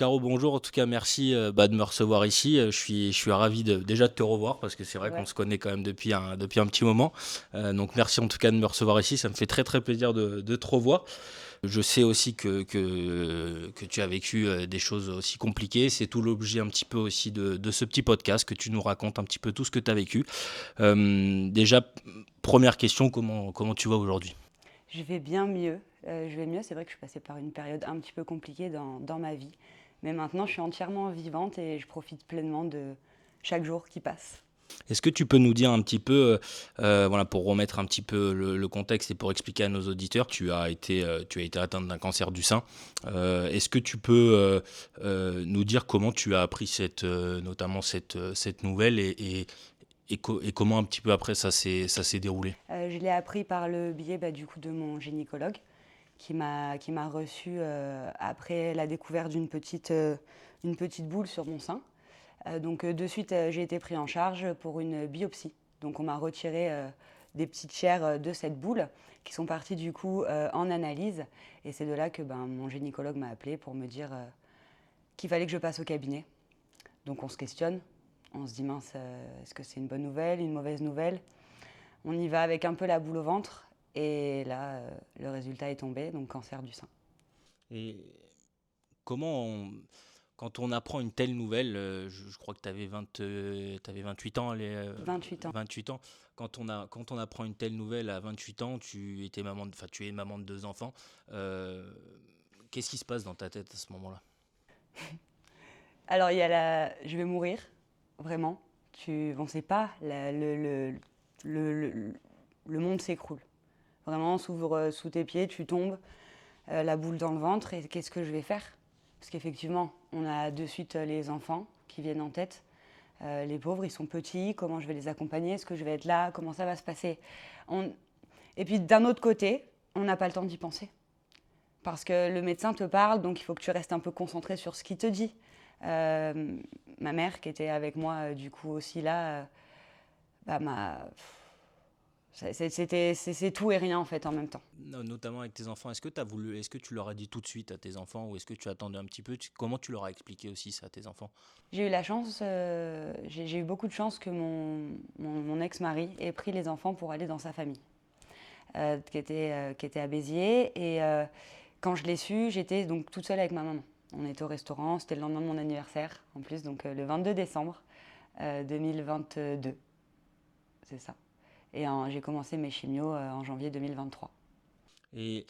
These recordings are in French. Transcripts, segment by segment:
Caro, bonjour. En tout cas, merci de me recevoir ici. Je suis ravi déjà de te revoir parce que c'est vrai qu'on Ouais. se connaît quand même depuis un petit moment. Donc, merci en tout cas de me recevoir ici. Ça me fait très très plaisir de te revoir. Je sais aussi que tu as vécu des choses aussi compliquées. C'est tout l'objet un petit peu aussi de ce petit podcast, que tu nous racontes un petit peu tout ce que tu as vécu. Déjà, première question, comment tu vas aujourd'hui? Je vais bien mieux. Je vais mieux. C'est vrai que je suis passée par une période un petit peu compliquée dans ma vie. Mais maintenant, je suis entièrement vivante et je profite pleinement de chaque jour qui passe. Est-ce que tu peux nous dire un petit peu, voilà, pour remettre un petit peu le contexte et pour expliquer à nos auditeurs, tu as été atteinte d'un cancer du sein. Est-ce que tu peux nous dire comment tu as appris notamment cette nouvelle et comment un petit peu après ça s'est déroulé? Je l'ai appris par le biais du coup, de mon gynécologue qui m'a reçue après la découverte une petite boule sur mon sein. Donc de suite, j'ai été pris en charge pour une biopsie. Donc on m'a retiré des petites chairs de cette boule qui sont parties du coup en analyse. Et c'est de là que mon gynécologue m'a appelé pour me dire qu'il fallait que je passe au cabinet. Donc on se questionne, on se dit mince, est-ce que c'est une bonne nouvelle, une mauvaise nouvelle? On y va avec un peu la boule au ventre. Et là, le résultat est tombé, donc cancer du sein. Et comment quand on apprend une telle nouvelle, je crois que tu avais 28 ans, 28 ans. 28 ans. Quand on apprend une telle nouvelle à 28 ans, tu es maman de deux enfants. euh, Qu'est-ce qui se passe dans ta tête à ce moment-là? Alors, il y a je vais mourir, vraiment. On ne sait pas, le, le monde s'écroule. Vraiment, s'ouvre sous tes pieds, tu tombes, la boule dans le ventre, et qu'est-ce que je vais faire? Parce qu'effectivement, on a de suite les enfants qui viennent en tête. Les pauvres, ils sont petits, comment je vais les accompagner? Est-ce que je vais être là? Comment ça va se passer? On- Et puis d'un autre côté, on n'a pas le temps d'y penser. Parce que le médecin te parle, donc il faut que tu restes un peu concentré sur ce qu'il te dit. Euh, Ma mère, qui était avec moi du coup aussi là, bah, m'a... c'est tout et rien en fait en même temps. Notamment avec tes enfants, est-ce que tu leur as dit tout de suite à tes enfants ou est-ce que tu attendais un petit peu? Comment tu leur as expliqué aussi ça à tes enfants? J'ai eu la chance, j'ai eu beaucoup de chance que mon ex-mari ait pris les enfants pour aller dans sa famille, qui était à Béziers. Et quand je l'ai su, j'étais donc toute seule avec ma maman. On était au restaurant, c'était le lendemain de mon anniversaire en plus, donc le 22 décembre 2022, c'est ça. Et j'ai commencé mes chimios en janvier 2023. Et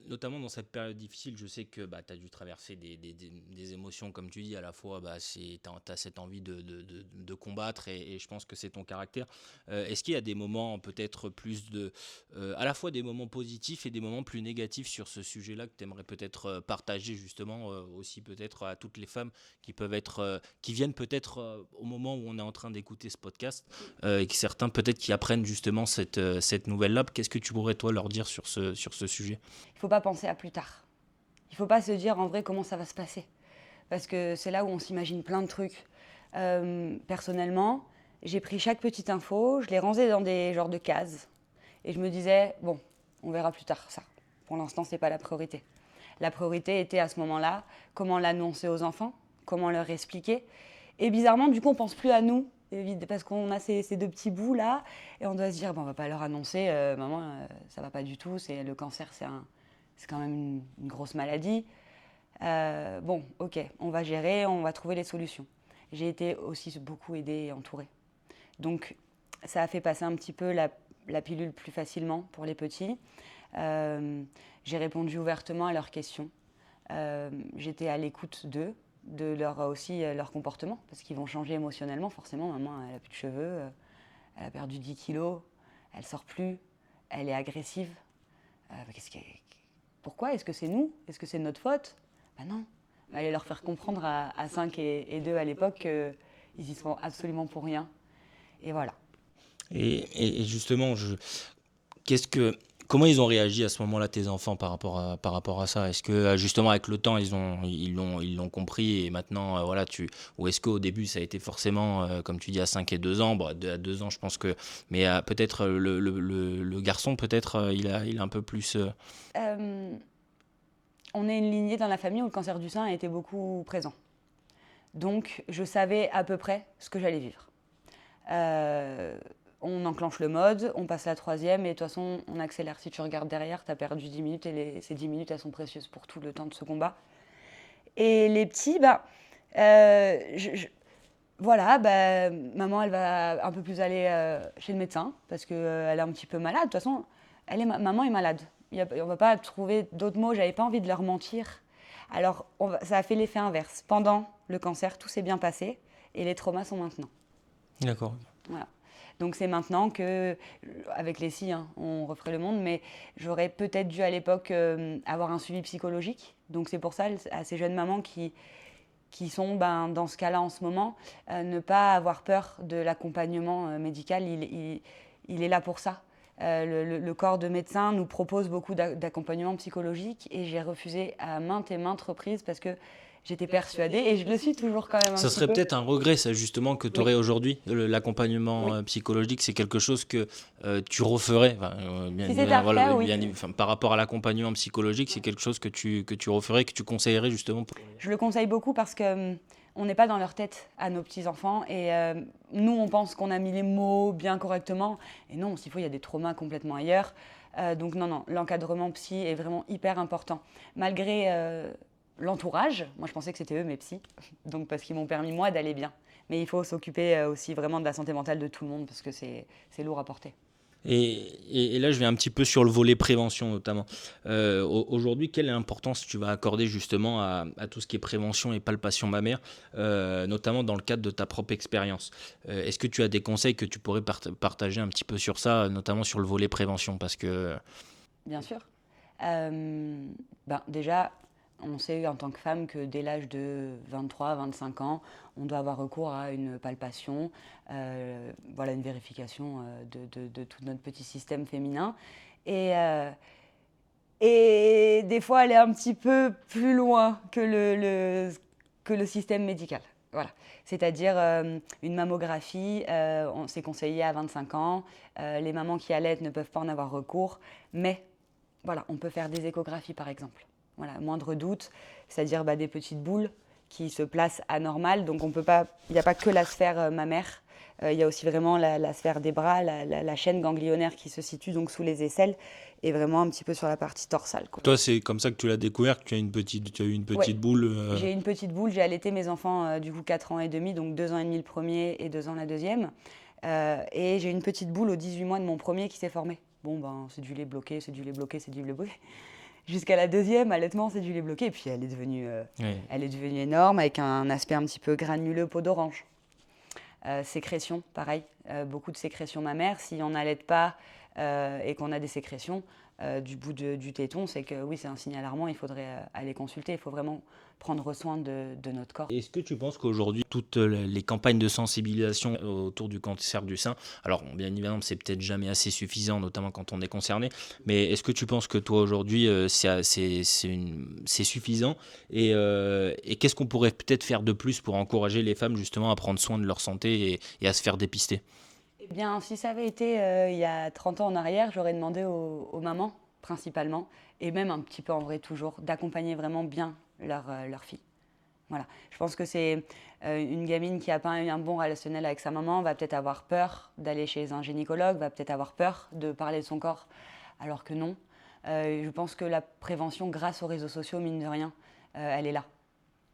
notamment dans cette période difficile, je sais que tu as dû traverser des émotions, comme tu dis, à la fois, tu as cette envie de combattre et je pense que c'est ton caractère. Est-ce qu'il y a des moments peut-être à la fois des moments positifs et des moments plus négatifs sur ce sujet-là que tu aimerais peut-être partager justement aussi peut-être à toutes les femmes qui viennent peut-être au moment où on est en train d'écouter ce podcast et que certains peut-être qui apprennent justement cette nouvelle-là. Qu'est-ce que tu pourrais toi leur dire sur ce sujet? Il ne faut pas penser à plus tard. Il ne faut pas se dire en vrai comment ça va se passer. Parce que c'est là où on s'imagine plein de trucs. Personnellement, j'ai pris chaque petite info, je l'ai rangée dans des genres de cases. Et je me disais, bon, on verra plus tard ça. Pour l'instant, ce n'est pas la priorité. La priorité était à ce moment-là, comment l'annoncer aux enfants, comment leur expliquer. Et bizarrement, du coup, on pense plus à nous, parce qu'on a ces deux petits bouts là, et on doit se dire, bon, on va pas leur annoncer, maman, ça va pas du tout, le cancer, c'est quand même une grosse maladie. Bon, ok, on va gérer, on va trouver les solutions. J'ai été aussi beaucoup aidée et entourée. Donc, ça a fait passer un petit peu la pilule plus facilement pour les petits. Euh, j'ai répondu ouvertement à leurs questions. J'étais à l'écoute d'eux, de leur comportement, parce qu'ils vont changer émotionnellement. Forcément, maman, elle a plus de cheveux, elle a perdu 10 kilos, elle sort plus, elle est agressive. Qu'est-ce qui Pourquoi? Est-ce que c'est nous? Est-ce que c'est de notre faute? Ben non. Il fallait leur faire comprendre à 5 et 2 à l'époque qu'ils y sont absolument pour rien. Et voilà. Et justement, qu'est-ce que, comment ils ont réagi à ce moment-là, tes enfants, par rapport à ça? Est-ce que justement avec le temps, ils l'ont compris et maintenant, voilà, ou est-ce qu'au début, ça a été forcément, comme tu dis, à 5 et 2 ans, bon, à 2 ans, je pense que, mais peut-être le garçon, peut-être, il a un peu plus. Euh, on est une lignée dans la famille où le cancer du sein a été beaucoup présent. Donc, je savais à peu près ce que j'allais vivre. Euh, on enclenche le mode, on passe la troisième et de toute façon, on accélère. Si tu regardes derrière, tu as perdu 10 minutes et ces 10 minutes, elles sont précieuses pour tout le temps de ce combat. Et les petits, euh, je, je- voilà, maman, elle va un peu plus aller chez le médecin parce qu'elle est un petit peu malade. De toute façon, maman est malade. On ne va pas trouver d'autres mots. J'avais pas envie de leur mentir. Alors, ça a fait l'effet inverse. Pendant le cancer, tout s'est bien passé et les traumas sont maintenant. D'accord. Voilà. Donc c'est maintenant que, avec les si, hein, on referait le monde, mais j'aurais peut-être dû à l'époque avoir un suivi psychologique. Donc c'est pour ça, à ces jeunes mamans qui sont dans ce cas-là en ce moment, ne pas avoir peur de l'accompagnement médical, il est là pour ça. Le corps de médecin nous propose beaucoup d'accompagnement psychologique et j'ai refusé à maintes et maintes reprises parce que j'étais persuadée, et je le suis toujours quand même un Ça petit serait peu. peut-être un regret, ça, justement, que tu Oui, aurais aujourd'hui. L'accompagnement oui. psychologique, c'est quelque chose que tu referais. Enfin, bien Si c'est évidemment, à voilà, refaire, oui. enfin, par rapport à l'accompagnement psychologique, c'est quelque chose que tu referais, que tu conseillerais justement pour... Je le conseille beaucoup parce que on n'est pas dans leur tête à nos petits-enfants et nous, on pense qu'on a mis les mots bien correctement et non, s'il faut, il y a des traumas complètement ailleurs. Donc non, non, l'encadrement psy est vraiment hyper important. Malgré l'entourage, moi je pensais que c'était eux mes psys, donc parce qu'ils m'ont permis moi d'aller bien. Mais il faut s'occuper aussi vraiment de la santé mentale de tout le monde parce que c'est lourd à porter. Et là, je vais un petit peu sur le volet prévention notamment. Aujourd'hui, quelle importance tu vas accorder justement à tout ce qui est prévention et palpation mammaire, notamment dans le cadre de ta propre expérience? Est-ce que tu as des conseils que tu pourrais partager un petit peu sur ça, notamment sur le volet prévention? Parce que Bien sûr. Euh, déjà, on sait en tant que femme que dès l'âge de 23-25 ans, on doit avoir recours à une palpation, voilà, une vérification de tout notre petit système féminin. Et, euh, et des fois, elle est un petit peu plus loin que que le système médical. Voilà. C'est-à-dire une mammographie, c'est conseillé à 25 ans. Les mamans qui allaitent ne peuvent pas en avoir recours, mais voilà, on peut faire des échographies par exemple. Voilà, moindre doute, c'est-à-dire des petites boules qui se placent anormales. Donc on peut pas, il n'y a pas que la sphère mammaire, il y a aussi vraiment la sphère des bras, la chaîne ganglionnaire qui se situe donc sous les aisselles et vraiment un petit peu sur la partie dorsale, quoi. toi, c'est comme ça que tu l'as découvert, que tu as eu une Ouais, petite boule. j'ai une petite boule, j'ai allaité mes enfants du coup 4 ans et demi, donc 2 ans et demi le premier et 2 ans la deuxième. Et j'ai une petite boule aux 18 mois de mon premier qui s'est formée. Bon, c'est du lait bloqué, c'est du lait bloqué, c'est du lait bloqué. Jusqu'à la deuxième, allaitement, c'est du lait bloqué. Et puis Ouais. elle est devenue énorme avec un aspect un petit peu granuleux, peau d'orange. Sécrétion, pareil, beaucoup de sécrétions mammaires. Si on n'allaite pas et qu'on a des sécrétions du bout du téton, c'est que oui, c'est un signe alarmant, il faudrait aller consulter. Il faut vraiment prendre soin de notre corps. Est-ce que tu penses qu'aujourd'hui, toutes les campagnes de sensibilisation autour du cancer du sein, alors bien évidemment, c'est peut-être jamais assez suffisant, notamment quand on est concerné, mais est-ce que tu penses que toi, aujourd'hui, c'est suffisant et qu'est-ce qu'on pourrait peut-être faire de plus pour encourager les femmes justement à prendre soin de leur santé et à se faire dépister? Eh bien, si ça avait été il y a 30 ans en arrière, j'aurais demandé aux mamans, principalement, et même un petit peu en vrai toujours, d'accompagner vraiment bien leur fille. Voilà. Je pense que c'est une gamine qui n'a pas eu un bon relationnel avec sa maman, va peut-être avoir peur d'aller chez un gynécologue, va peut-être avoir peur de parler de son corps, alors que non. Je pense que la prévention, grâce aux réseaux sociaux, mine de rien, elle est là.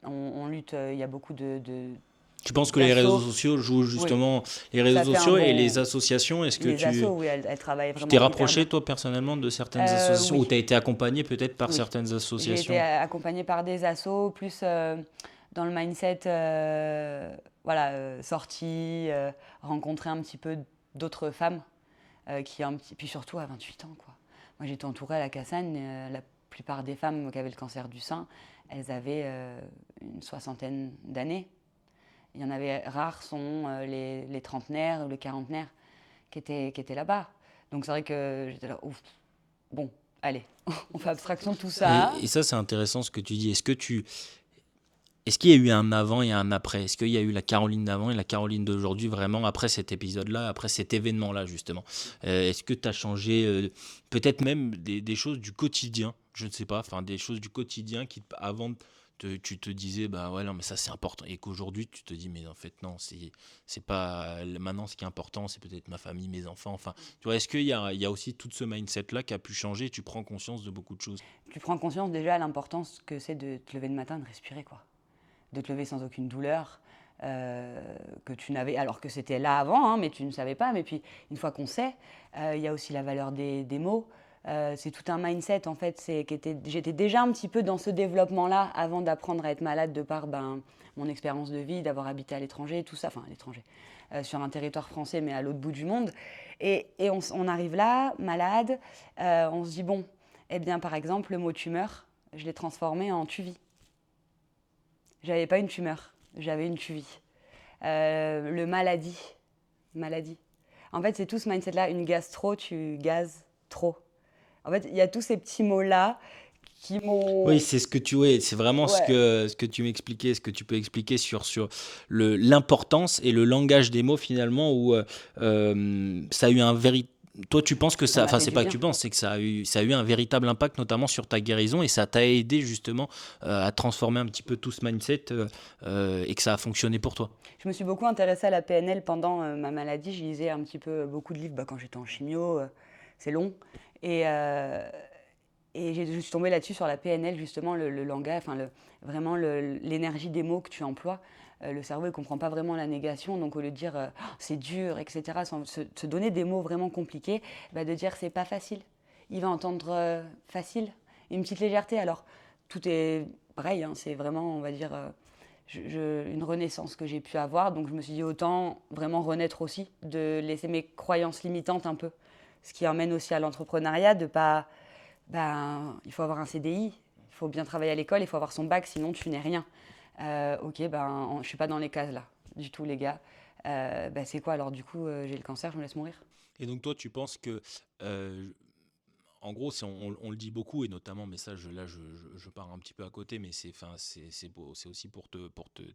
On lutte, il y a beaucoup Tu penses que les réseaux d'assauts. sociaux jouent Oui, justement les réseaux ça fait un sociaux et bon. les associations? Est-ce que Les assos, oui, elles travaillent tu t'es vraiment hyper rapproché bien. toi personnellement de certaines associations ou Oui, tu as été accompagné peut-être par oui. certaines J'ai été associations? accompagnée par des assos, plus dans le mindset, voilà, sortie, rencontrer un petit peu d'autres femmes, puis surtout à 28 ans, quoi. Moi, j'étais entourée à la Cassagne, la plupart des femmes qui avaient le cancer du sein, elles avaient une soixantaine d'années. Il y en avait rares sont les trentenaires ou les quarantenaires qui étaient là-bas. Donc c'est vrai que j'étais là, ouf, bon, allez, on fait abstraction de tout ça. Et ça, c'est intéressant ce que tu dis. Est-ce que tu, Est-ce qu'il y a eu un avant et un après? Est-ce qu'il y a eu la Caroline d'avant et la Caroline d'aujourd'hui, vraiment après cet épisode-là, après cet événement-là, justement? Est-ce que tu as changé, peut-être même des choses du quotidien, je ne sais pas, enfin des choses du quotidien qui, avant, tu te disais, bah ouais, non, mais ça c'est important, et qu'aujourd'hui tu te dis, mais en fait, non, c'est pas. Maintenant, ce qui est important, c'est peut-être ma famille, mes enfants, enfin, tu vois, est-ce qu'il y a aussi tout ce mindset-là qui a pu changer, tu prends conscience de beaucoup de choses? Tu prends conscience déjà de l'importance que c'est de te lever le matin, de respirer, quoi. De te lever sans aucune douleur, que tu n'avais, alors que c'était là avant, hein, mais tu ne savais pas. Mais puis, une fois qu'on sait, il y a aussi la valeur des mots. C'est tout un mindset, en fait. J'étais déjà un petit peu dans ce développement-là avant d'apprendre à être malade de par mon expérience de vie, d'avoir habité à l'étranger, tout ça, enfin à l'étranger, sur un territoire français, mais à l'autre bout du monde. Et on arrive là, malade, on se dit, bon, eh bien, par exemple, le mot tumeur, je l'ai transformé en tu vis. J'avais pas une tumeur, j'avais une tuvie. Le maladie, maladie. En fait, c'est tout ce mindset-là. Une gastro, tu gazes trop. En fait, il y a tous ces petits mots-là qui Oui, m'ont... c'est ce que tu ouais, c'est vraiment ce Ouais, que ce que tu m'expliquais, ce que tu peux expliquer sur le l'importance et le langage des mots finalement où ça a eu un véritable. Toi, tu penses que ça ça, m'a enfin, fait c'est du pas que bien. tu penses, c'est que ça a eu un véritable impact, notamment sur ta guérison, et ça t'a aidé justement à transformer un petit peu tout ce mindset, et que ça a fonctionné pour toi. Je me suis beaucoup intéressée à la PNL pendant ma maladie. Je lisais un petit peu beaucoup de livres quand j'étais en chimio. C'est long. Et, euh, et je suis tombée là-dessus sur la PNL, justement, le langage, enfin, vraiment l'énergie des mots que tu emploies. Le cerveau, il ne comprend pas vraiment la négation. Donc, au lieu de dire oh, c'est dur, etc., sans se donner des mots vraiment compliqués, bah, de dire c'est pas facile. Il va entendre facile, une petite légèreté. Alors, tout est pareil, hein, c'est vraiment, on va dire, une renaissance que j'ai pu avoir. Donc, je me suis dit autant vraiment renaître aussi, de laisser mes croyances limitantes un peu. Ce qui emmène aussi à l'entrepreneuriat, de pas il faut avoir un CDI, il faut bien travailler à l'école, il faut avoir son bac, sinon tu n'es rien. Ok, je ne suis pas dans les cases là, du tout les gars. C'est quoi alors du coup, j'ai le cancer, je me laisse mourir. Et donc toi, tu penses que, euh, en gros, on le dit beaucoup, et notamment, mais ça, là, je pars un petit peu à côté, mais enfin, c'est aussi pour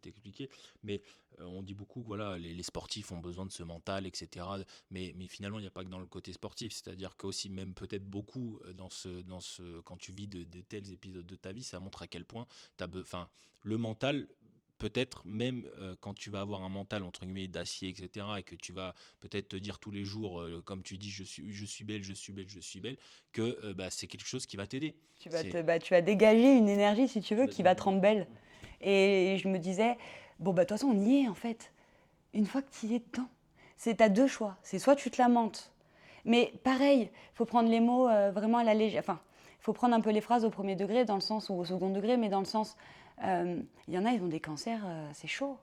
t'expliquer. Mais on dit beaucoup que voilà, les sportifs ont besoin de ce mental, etc. Mais finalement, il n'y a pas que dans le côté sportif. C'est-à-dire qu'aussi, même peut-être beaucoup quand tu vis de tels épisodes de ta vie, ça montre à quel point enfin, le mental. Peut-être même quand tu vas avoir un mental entre guillemets d'acier, etc., et que tu vas peut-être te dire tous les jours, comme tu dis, je suis belle, je suis belle, je suis belle, que bah, c'est quelque chose qui va t'aider. C'est, Tu vas dégager une énergie, si tu tu veux, vas qui va te te dire, rendre belle. Et je me disais, bon, de toute façon, on y est en fait. Une fois que tu y es dedans, t'as deux choix. C'est soit tu te lamentes, mais pareil, il faut prendre les mots vraiment à la légère. Enfin, il faut prendre un peu les phrases au premier degré, dans le sens, ou au second degré, mais dans le sens, il y en a, ils ont des cancers, c'est chaud.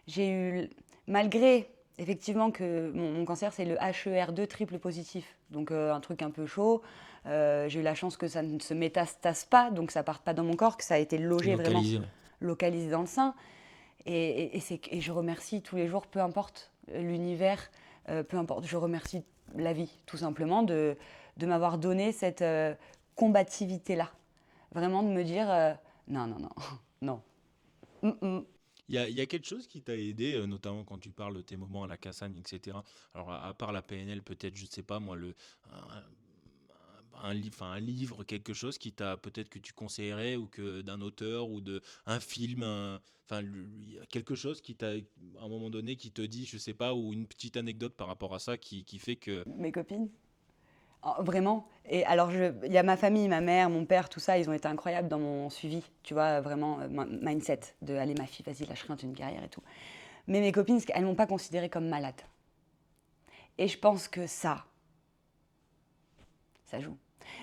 J'ai eu, malgré effectivement que mon cancer c'est le HER2 triple positif, donc un truc un peu chaud. J'ai eu la chance que ça ne se métastase pas, donc ça parte pas dans mon corps, que ça a été logé vraiment, localiser. Ouais. localisé dans le sein. Et je remercie tous les jours, peu importe l'univers, peu importe, je remercie la vie tout simplement de m'avoir donné cette combativité-là. Vraiment de me dire non, non, non, non. Mm, mm. Il y a quelque chose qui t'a aidé, notamment quand tu parles de tes moments à la Cassagne, etc. Alors, à part la PNL, peut-être, je sais pas, moi, enfin, un livre, quelque chose qui t'a, peut-être que tu conseillerais, ou que d'un auteur, ou un film, enfin, il y a quelque chose qui t'a, à un moment donné, qui te dit, je sais pas, ou une petite anecdote par rapport à ça qui fait que. Mes copines. Vraiment. Et alors, il y a ma famille, ma mère, mon père, tout ça, ils ont été incroyables dans mon suivi. Tu vois, vraiment, mindset de allez, ma fille, vas-y, lâche rien, tu as une carrière et tout. Mais mes copines, elles m'ont pas considérée comme malade. Et je pense que ça joue.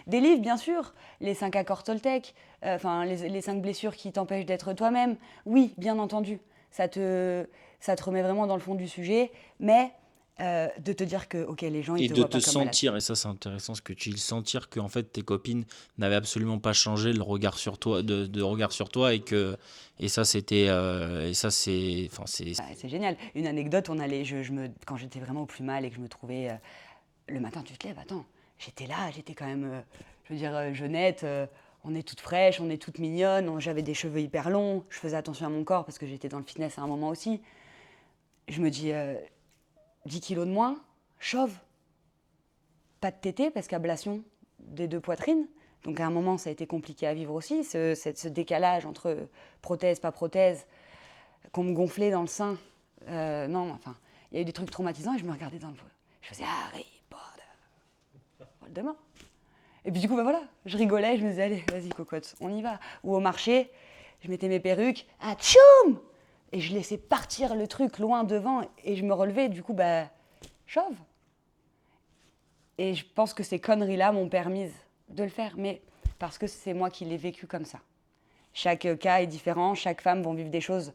Des livres, bien sûr, les 5 accords Toltec, enfin, les 5 blessures qui t'empêchent d'être toi-même. Oui, bien entendu, ça te remet vraiment dans le fond du sujet, mais de te dire que, ok, les gens, ils Et te de voient te pas comme malade. sentir, et ça c'est intéressant ce que tu dis, sentir que en fait tes copines n'avaient absolument pas changé le regard sur toi, de regard sur toi, et ça c'était, et ça c'est, enfin Ouais, c'est génial. Une anecdote, quand j'étais vraiment au plus mal et que je me trouvais le matin, tu te lèves, attends, j'étais là, j'étais quand même, je veux dire, jeunette, on est toute fraîche, on est toute mignonne, j'avais des cheveux hyper longs, je faisais attention à mon corps parce que j'étais dans le fitness à un moment aussi. Je me dis, 10 kilos de moins, chauve, pas de tété parce qu'ablation des 2 poitrines. Donc à un moment, ça a été compliqué à vivre aussi, ce décalage entre prothèse, pas prothèse, qu'on me gonflait dans le sein. Non, enfin, il y a eu des trucs traumatisants et je me regardais dans le fond. Je faisais Harry Potter, Voldemort. Et puis du coup, ben voilà, je rigolais, je me disais, allez, vas-y, cocotte, on y va. Ou au marché, je mettais mes perruques, ah, tchoum! Et je laissais partir le truc loin devant et je me relevais, du coup, bah, chauve. Et je pense que ces conneries-là m'ont permis de le faire, mais parce que c'est moi qui l'ai vécu comme ça. Chaque cas est différent, chaque femme va vivre des choses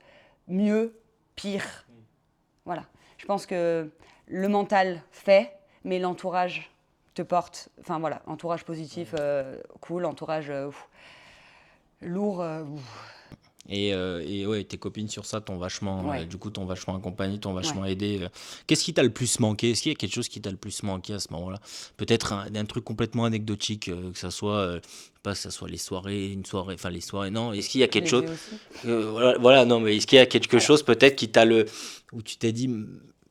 mieux, pire. Voilà. Je pense que le mental fait, mais l'entourage te porte. Enfin voilà, entourage positif, cool, entourage lourd. Et ouais, tes copines sur ça Ouais, du coup, t'ont vachement accompagné, t'ont ouais. vachement aidé. Qu'est-ce qui t'a le plus manqué? Est-ce qu'il y a quelque chose qui t'a le plus manqué à ce moment-là? Peut-être un truc complètement anecdotique, que ça soit, pas que ça soit les soirées, une soirée, enfin les soirées, non. Est-ce qu'il y a Je quelque les chose, ai aussi. voilà, non, mais est-ce qu'il y a quelque Alors, chose peut-être où tu t'es dit,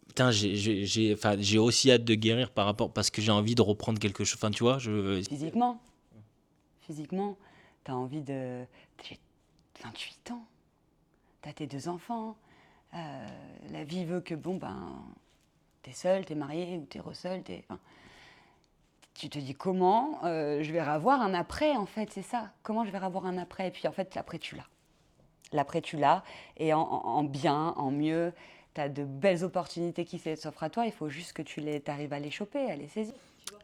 putain, enfin, j'ai aussi hâte de guérir par rapport, parce que j'ai envie de reprendre quelque chose. Enfin, tu vois, physiquement, physiquement, t'as envie de. J'ai 28 ans, t'as tes 2 enfants. La vie veut que, bon, ben, t'es seul, t'es marié ou t'es re-seul, enfin, tu te dis comment je vais avoir un après, en fait, c'est ça. Comment je vais avoir un après? Et puis, en fait, l'après, tu l'as. L'après, tu l'as. Et en bien, en mieux, tu as de belles opportunités qui s'offrent à toi. Il faut juste que tu arrives à les choper, à les saisir.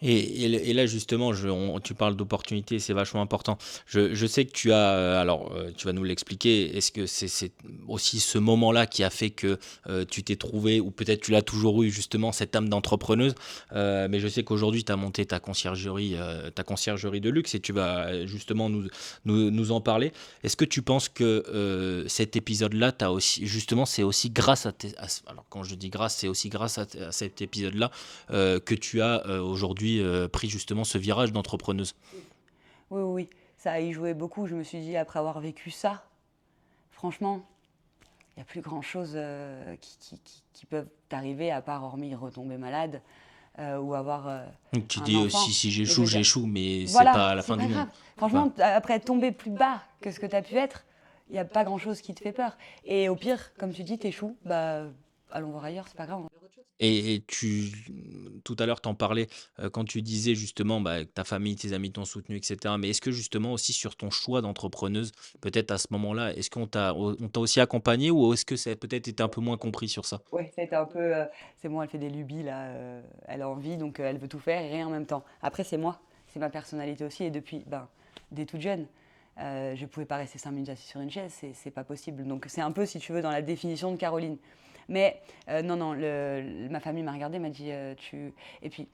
Et là, justement, tu parles d'opportunités, c'est vachement important. Je sais que alors, tu vas nous l'expliquer. Est-ce que c'est aussi ce moment-là qui a fait que tu t'es trouvé, ou peut-être tu l'as toujours eu, justement, cette âme d'entrepreneuse. Mais je sais qu'aujourd'hui, tu as monté ta conciergerie de luxe, et tu vas justement nous en parler. Est-ce que tu penses que cet épisode-là, justement, c'est aussi grâce alors, quand je dis grâce, c'est aussi grâce à cet épisode-là que tu as aujourd'hui pris justement ce virage d'entrepreneuse? Oui, oui, oui. Ça a y joué beaucoup. Je me suis dit, après avoir vécu ça, franchement, il n'y a plus grand-chose qui peuvent t'arriver, à part hormis retomber malade ou avoir Donc tu un dis enfant. si Mais je j'échoue, veux dire, j'échoue, mais c'est voilà, pas la c'est fin pas du monde. grave. C'est pas. Franchement, après tomber plus bas que ce que tu as pu être, il n'y a pas grand-chose qui te fait peur. Et au pire, comme tu dis, t'échoues, bah allons voir ailleurs, c'est pas grave. Et tout à l'heure, t'en parlais, quand tu disais justement, bah, que ta famille, tes amis t'ont soutenu, et cetera. Mais est-ce que justement aussi sur ton choix d'entrepreneuse, peut-être à ce moment-là, est-ce qu'on t'a aussi accompagné, ou est-ce que ça a peut-être été un peu moins compris sur ça? Ouais, ça a été un peu. C'est bon, elle fait des lubies là, elle a envie, donc elle veut tout faire et rien en même temps. Après, c'est moi, c'est ma personnalité aussi, et depuis, ben, dès toute jeune, je pouvais pas rester 5 minutes assis sur une chaise, c'est pas possible. Donc c'est un peu, si tu veux, dans la définition de Caroline. Mais non, non, ma famille m'a regardée, m'a dit tu. Et puis,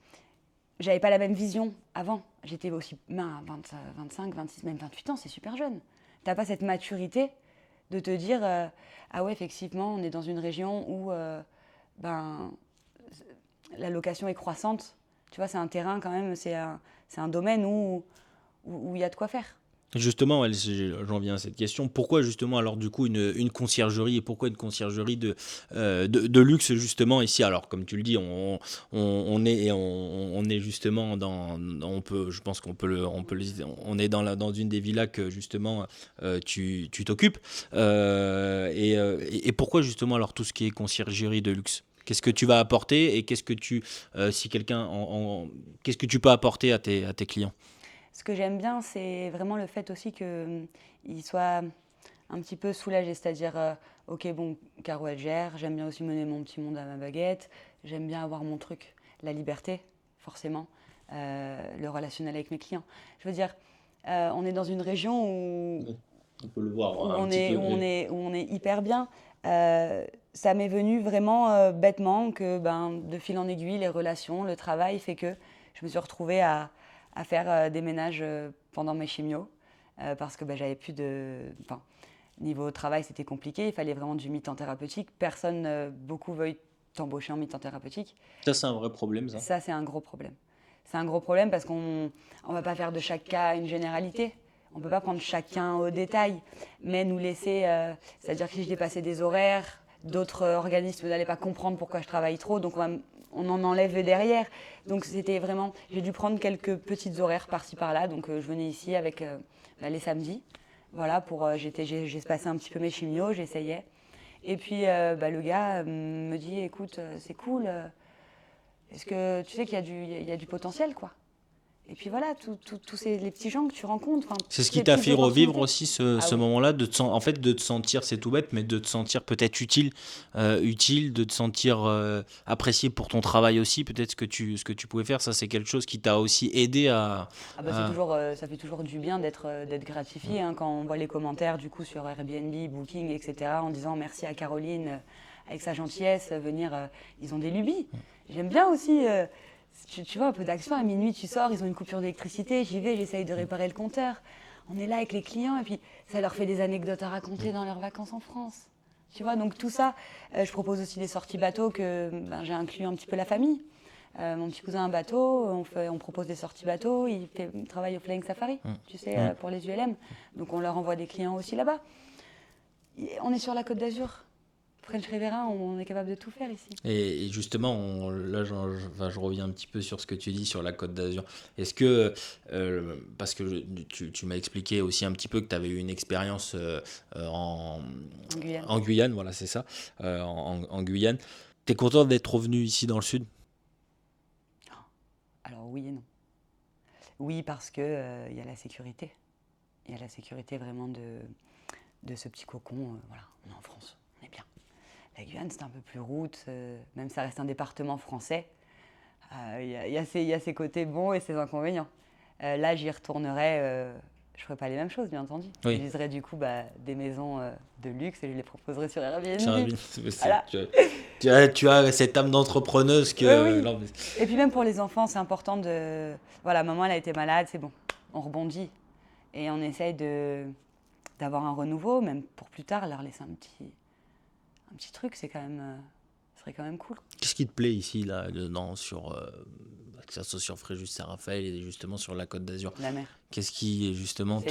j'avais pas la même vision avant. J'étais aussi, ben, 20, 25, 26, même 28 ans, c'est super jeune. T'as pas cette maturité de te dire ah ouais, effectivement, on est dans une région où ben, la location est croissante. Tu vois, c'est un terrain quand même, c'est un domaine où il y a de quoi faire. Justement, ouais, j'en viens à cette question. Pourquoi justement alors du coup une conciergerie, et pourquoi une conciergerie de luxe justement ici? Alors comme tu le dis, on est justement je pense on est dans une des villas que justement tu t'occupes. Et pourquoi justement alors tout ce qui est conciergerie de luxe? Qu'est-ce que tu vas apporter, et si quelqu'un qu'est-ce que tu peux apporter à tes clients? Ce que j'aime bien, c'est vraiment le fait aussi qu'il soit un petit peu soulagé. C'est-à-dire, ok, bon, Caro, elle gère. J'aime bien aussi mener mon petit monde à ma baguette. J'aime bien avoir mon truc. La liberté, forcément. Le relationnel avec mes clients. Je veux dire, on est dans une région On peut le voir où un on petit est, peu. où on est, où on est hyper bien. Ça m'est venu vraiment bêtement que ben, de fil en aiguille, les relations, le travail fait que je me suis retrouvée à faire des ménages pendant mes chimios parce que ben, j'avais plus de. Enfin, niveau travail, c'était compliqué. Il fallait vraiment du mi-temps thérapeutique. Personne, beaucoup veuille t'embaucher en mi-temps thérapeutique. Ça, c'est un vrai problème, ça. Ça, c'est un gros problème. C'est un gros problème parce qu'on ne va pas faire de chaque cas une généralité. on peut pas prendre chacun au détail, mais nous laisser, c'est-à-dire que si je dépassais des horaires, d'autres organismes n'allaient pas comprendre pourquoi je travaille trop, donc on en enlève derrière. Donc c'était vraiment, j'ai dû prendre quelques petites horaires par-ci par-là, donc je venais ici avec les samedis, voilà, j'ai passé un petit peu mes chimios, j'essayais. Et puis le gars me dit, écoute, c'est cool, est-ce que tu sais qu'il y a du potentiel, quoi. Et puis voilà, tous les petits gens que tu rencontres. C'est ce qui t'a fait revivre aussi Ah ce oui. moment-là, en fait, de te sentir, c'est tout bête, mais de te sentir peut-être utile, de te sentir apprécié pour ton travail aussi, peut-être ce que tu pouvais faire. Ça, c'est quelque chose qui t'a aussi aidé à. Ça fait toujours du bien d'être gratifié hein, quand on voit les commentaires du coup sur Airbnb, Booking, etc. en disant merci à Caroline avec sa gentillesse, ils ont des lubies. J'aime bien aussi. Tu vois, un peu d'action, à minuit tu sors, ils ont une coupure d'électricité, j'y vais, j'essaye de réparer le compteur. On est là avec les clients et puis ça leur fait des anecdotes à raconter dans leurs vacances en France. Tu vois, donc tout ça, je propose aussi des sorties bateaux que j'ai inclus un petit peu la famille. Mon petit cousin a un bateau, on propose des sorties bateaux, il travaille au Flying Safari, tu sais, pour les ULM. Donc on leur envoie des clients aussi là-bas. On est sur la Côte d'Azur. French Riviera, on est capable de tout faire ici. Et justement, là, je reviens un petit peu sur ce que tu dis sur la Côte d'Azur. Est-ce que, parce que tu m'as expliqué aussi un petit peu que tu avais eu une expérience Guyane. En Guyane, voilà, c'est ça, en Guyane. T'es content d'être revenu ici dans le sud? Alors oui et non. Oui, parce que y a la sécurité. Il y a la sécurité vraiment de ce petit cocon. Voilà, on est en France, on est bien. La Guyane, c'est un peu plus route, même ça reste un département français. Il y a ses côtés bons et ses inconvénients. Là, j'y retournerai, je ne ferai pas les mêmes choses, bien entendu. Oui. Je liserai du coup des maisons de luxe et je les proposerai sur Airbnb. Voilà. Tu as cette âme d'entrepreneuse que. Oui. Et puis même pour les enfants, c'est important de... Voilà, maman, elle a été malade, c'est bon, on rebondit. Et on essaye d'avoir un renouveau, même pour plus tard, leur laisser un petit truc, ce serait quand même cool. Qu'est-ce qui te plaît ici, là, dedans, que ça soit sur Fréjus Saint-Raphaël et justement sur la Côte d'Azur? La mer. Qu'est-ce qui, justement,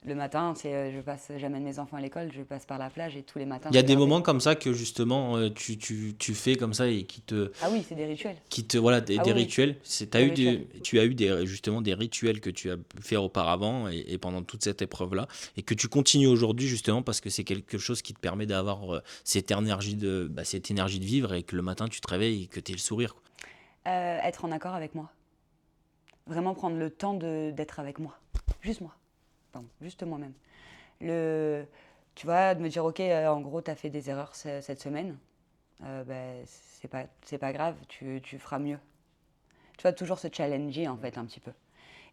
le matin, j'amène mes enfants à l'école, je passe par la plage et tous les matins... Il y a des moments comme ça que, justement, tu fais comme ça et qui te... Ah oui, c'est des rituels. Voilà, des oui. rituels. Rituels. Tu as eu justement des rituels que tu as pu faire auparavant et pendant toute cette épreuve-là et que tu continues aujourd'hui justement parce que c'est quelque chose qui te permet d'avoir cette énergie de vivre et que le matin tu te réveilles et que tu aies le sourire. Être en accord avec moi. Vraiment prendre le temps d'être avec moi. Juste moi. Pardon, juste moi-même. Tu vois, de me dire, ok, en gros, tu as fait des erreurs cette semaine. C'est pas grave, tu feras mieux. Tu vois, toujours se challenger, en fait, un petit peu.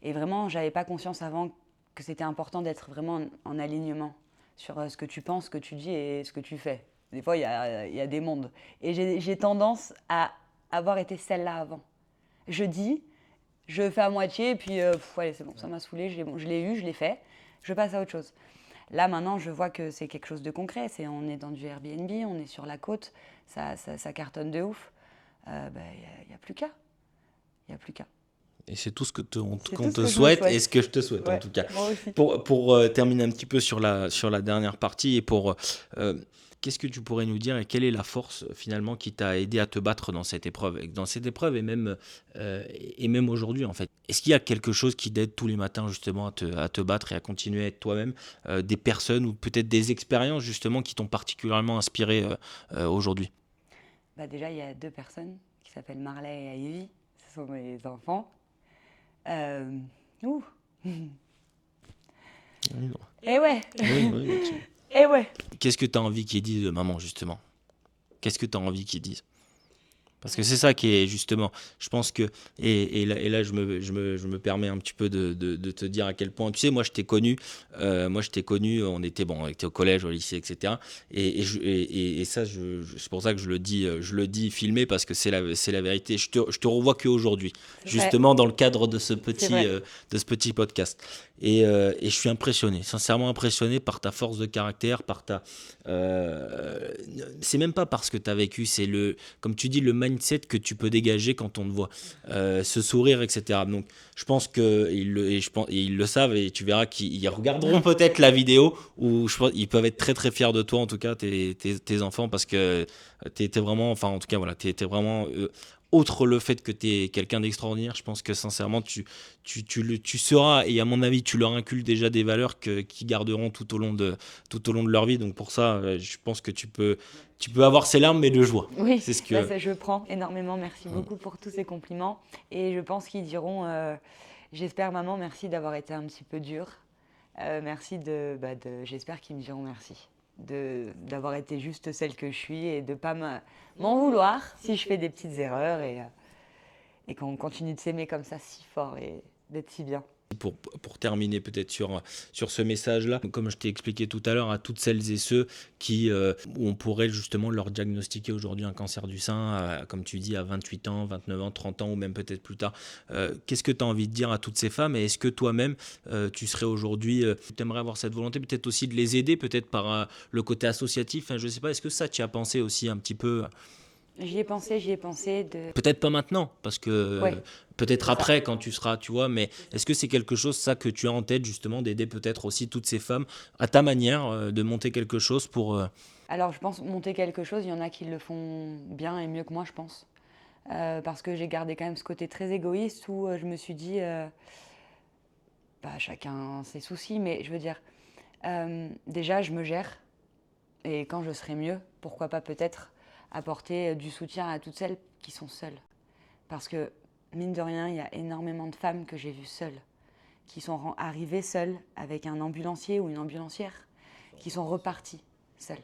Et vraiment, j'avais pas conscience avant que c'était important d'être vraiment en alignement sur ce que tu penses, ce que tu dis et ce que tu fais. Des fois, il y a des mondes. Et j'ai tendance à avoir été celle-là avant. Je dis, je fais à moitié, et puis, allez, c'est bon, ça m'a saoulée, je l'ai eu, je l'ai fait, je passe à autre chose. Là, maintenant, je vois que c'est quelque chose de concret. On est dans du Airbnb, on est sur la côte, ça cartonne de ouf. Il n'y a plus qu'à. Il n'y a plus qu'à. Et c'est tout ce qu'on te souhaite et ce que je te souhaite, en tout cas. Moi aussi. Pour terminer un petit peu sur la dernière partie et qu'est-ce que tu pourrais nous dire et quelle est la force finalement qui t'a aidé à te battre dans cette épreuve et même aujourd'hui en fait? Est-ce qu'il y a quelque chose qui t'aide tous les matins justement à te battre et à continuer à être toi-même, des personnes ou peut-être des expériences justement qui t'ont particulièrement inspiré aujourd'hui? Déjà, il y a 2 personnes qui s'appellent Marley et Ivy, ce sont mes enfants. Et ouais. Oui. Et ouais. Qu'est-ce que tu as envie qu'ils disent, maman, justement? Qu'est-ce que tu as envie qu'ils disent? Parce que c'est ça qui est justement, je pense que, et là je me permets un petit peu de te dire à quel point, tu sais, moi je t'ai connu, on était au collège, au lycée, etc. Et ça, c'est pour ça que je le dis filmé, parce que c'est la vérité. Je te revois qu'aujourd'hui, justement dans le cadre de ce petit podcast. Et je suis impressionné, sincèrement impressionné par ta force de caractère, par c'est même pas parce que tu as vécu, c'est comme tu dis, le mindset que tu peux dégager quand on te voit. Ce sourire, etc. Donc, je pense qu'ils le savent et tu verras qu'ils regarderont peut-être la vidéo où je pense ils peuvent être très très fiers de toi, en tout cas, tes enfants, parce que t'es vraiment, enfin, en tout cas, voilà, t'es vraiment. Outre le fait que tu es quelqu'un d'extraordinaire, je pense que sincèrement, tu seras, et à mon avis, tu leur inculques déjà des valeurs qui garderont tout au long de leur vie. Donc pour ça, je pense que tu peux avoir ces larmes, mais de joie. Oui, C'est ce bah, que. je prends énormément. Merci Mm. beaucoup pour tous ces compliments. Et je pense qu'ils diront, j'espère maman, merci d'avoir été un petit peu dure. Merci j'espère qu'ils me diront merci d'avoir été juste celle que je suis et de pas m'en vouloir si je fais des petites erreurs et qu'on continue de s'aimer comme ça si fort et d'être si bien. Pour terminer peut-être sur ce message-là, comme je t'ai expliqué tout à l'heure, à toutes celles et ceux où on pourrait justement leur diagnostiquer aujourd'hui un cancer du sein, comme tu dis, à 28 ans, 29 ans, 30 ans ou même peut-être plus tard, qu'est-ce que tu as envie de dire à toutes ces femmes et est-ce que toi-même, tu serais aujourd'hui, tu aimerais avoir cette volonté peut-être aussi de les aider, peut-être par le côté associatif, hein, je ne sais pas, est-ce que ça tu y as pensé aussi un petit peu? J'y ai pensé de... Peut-être pas maintenant, parce que Ouais, peut-être c'est ça. après, quand tu seras, tu vois, mais est-ce que c'est quelque chose, ça, que tu as en tête, justement, d'aider peut-être aussi toutes ces femmes, à ta manière, de monter quelque chose pour... Alors je pense monter quelque chose, il y en a qui le font bien et mieux que moi, je pense. Parce que j'ai gardé quand même ce côté très égoïste où je me suis dit, bah, chacun ses soucis, mais je veux dire, déjà je me gère et quand je serai mieux, pourquoi pas peut-être apporter du soutien à toutes celles qui sont seules. Parce que mine de rien, il y a énormément de femmes que j'ai vues seules, qui sont arrivées seules avec un ambulancier ou une ambulancière, qui sont reparties seules.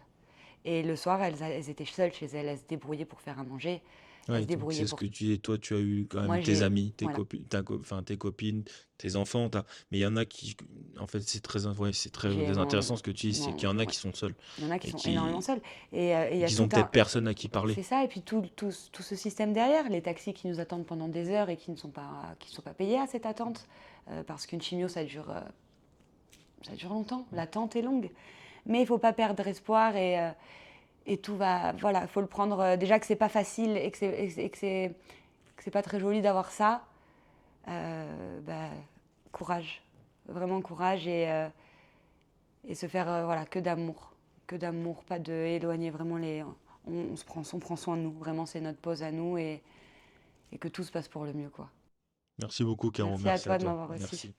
Et le soir, elles étaient seules chez elles, elles se débrouillaient pour faire à manger, elles se Ouais, donc débrouillaient c'est ce pour... que tu dis, toi, tu as eu quand même Moi, tes j'ai... amis, tes Voilà. copines, enfin, tes copines, tes enfants, mais il y en a qui, en fait, c'est très J'ai intéressant ce que tu dis, c'est qu'il y en a ouais. qui sont seuls Il y en a qui et sont énormément seuls. Et il y a qui ont tout un... peut-être personne à qui parler. C'est ça, et puis tout ce système derrière, les taxis qui nous attendent pendant des heures et qui ne sont pas payés à cette attente, parce qu'une chimio, ça dure longtemps, l'attente est longue. Mais il ne faut pas perdre espoir et tout va... Voilà, il faut le prendre... déjà que c'est pas facile et que c'est pas très joli d'avoir ça, bah, courage. Vraiment courage et se faire voilà, que d'amour. Que d'amour, pas de éloigner vraiment les... on prend soin de nous, vraiment c'est notre pause à nous et que tout se passe pour le mieux, quoi. Merci beaucoup, Caro, Merci à merci à toi de toi. m'avoir reçu. Merci.